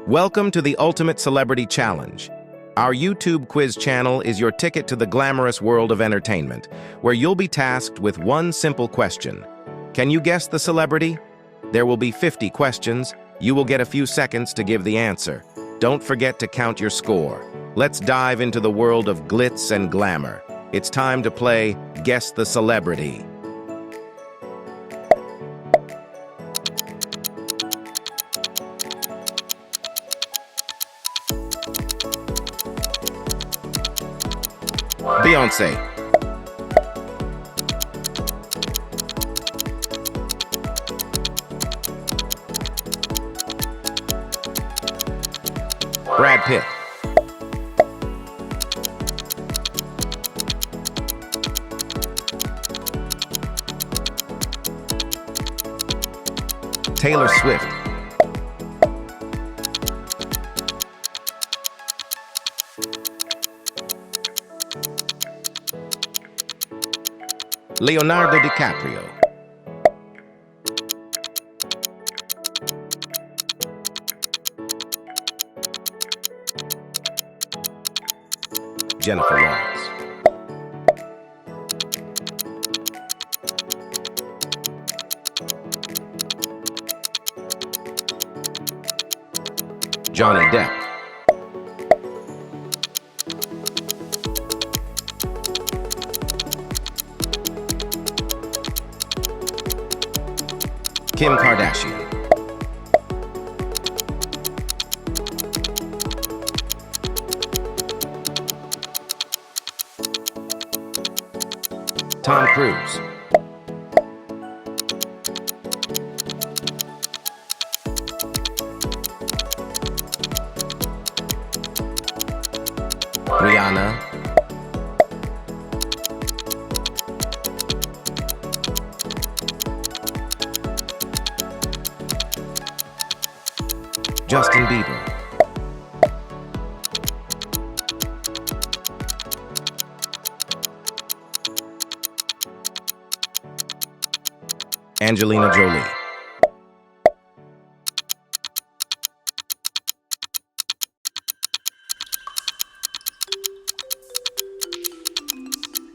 Welcome to the Ultimate Celebrity Challenge. Our YouTube quiz channel is your ticket to the glamorous world of entertainment, where you'll be tasked with one simple question. Can you guess the celebrity? There will be 50 questions. You will get a few seconds to give the answer. Don't forget to count your score. Let's dive into the world of glitz and glamour. It's time to play Guess the Celebrity. Beyoncé. Brad Pitt. Taylor Swift. Leonardo DiCaprio. Jennifer Lawrence. Johnny Depp. Kim Kardashian. Tom Cruise. Rihanna. Justin Bieber. Angelina Jolie.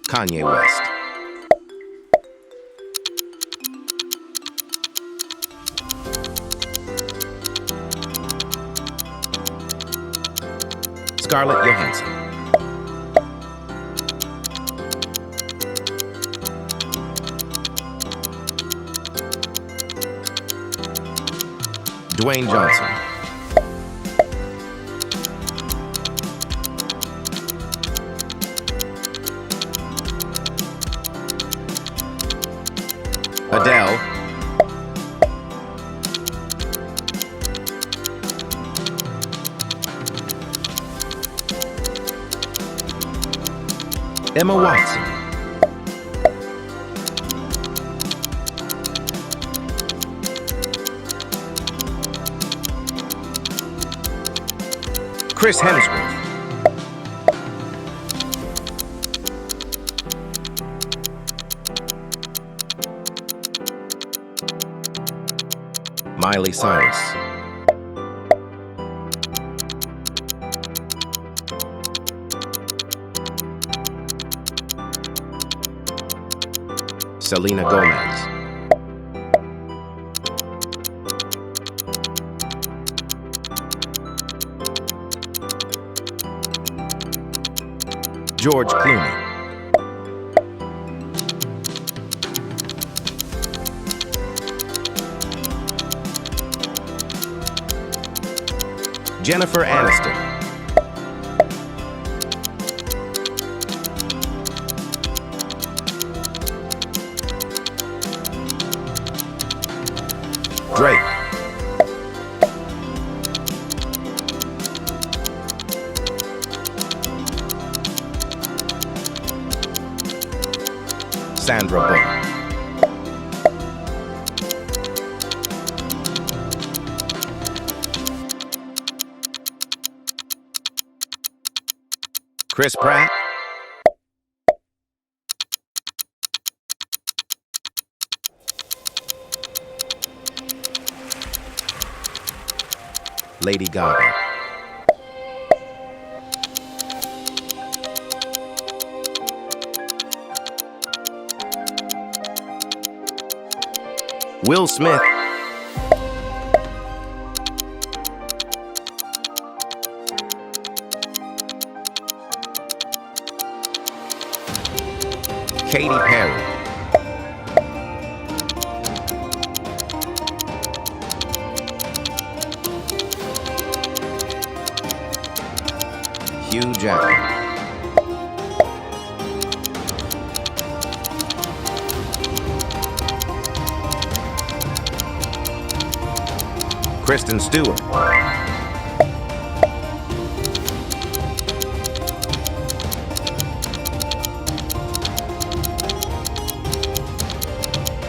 Kanye West. Scarlett Johansson. Dwayne Johnson. Adele. Emma Watson. Chris Hemsworth. Miley Cyrus. Selena Gomez. George Clooney. Jennifer Aniston. Drake. Sandra Bullock. Chris Pratt. Lady Gaga. Will Smith. Katy Perry. Hugh Jackman. Kristen Stewart.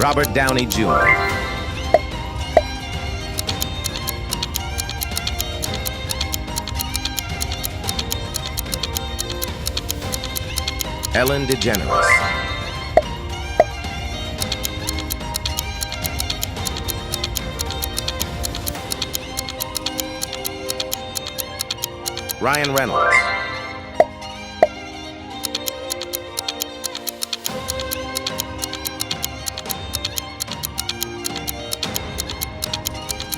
Robert Downey Jr. Ellen DeGeneres. Ryan Reynolds.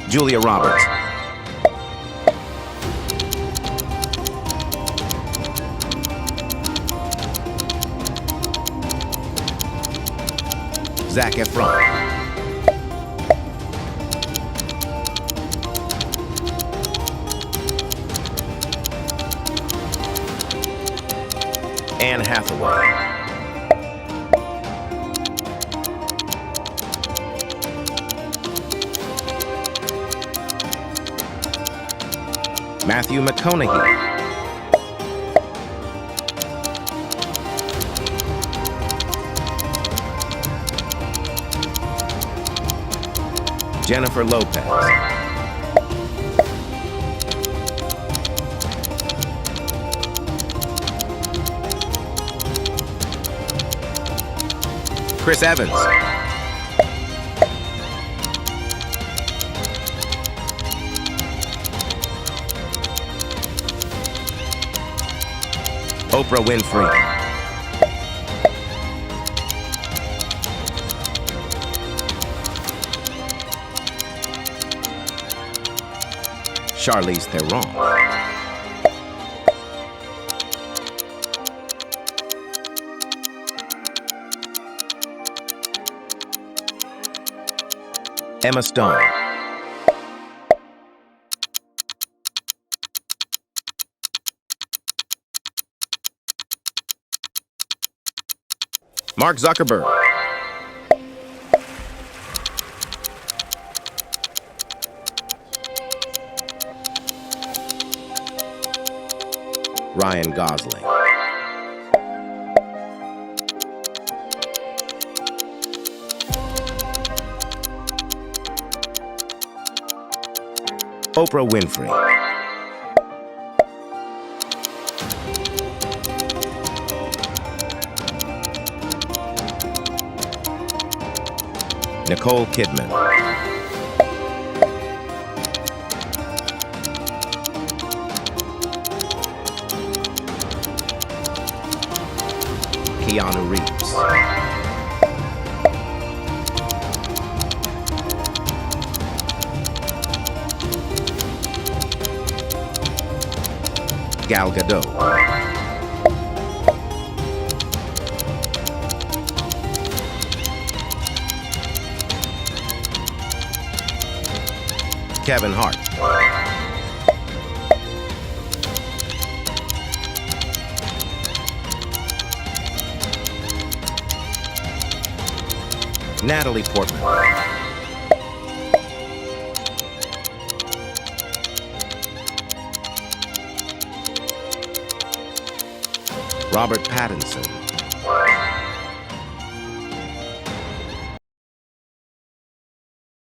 Julia Roberts. Zac Efron. Anne Hathaway. Matthew McConaughey. Jennifer Lopez. Chris Evans. Oprah Winfrey. Charlize Theron. Emma Stone. Mark Zuckerberg. Ryan Gosling. Oprah Winfrey. Nicole Kidman. Keanu Reeves. Gal Gadot. Kevin Hart. Natalie Portman. Robert Pattinson.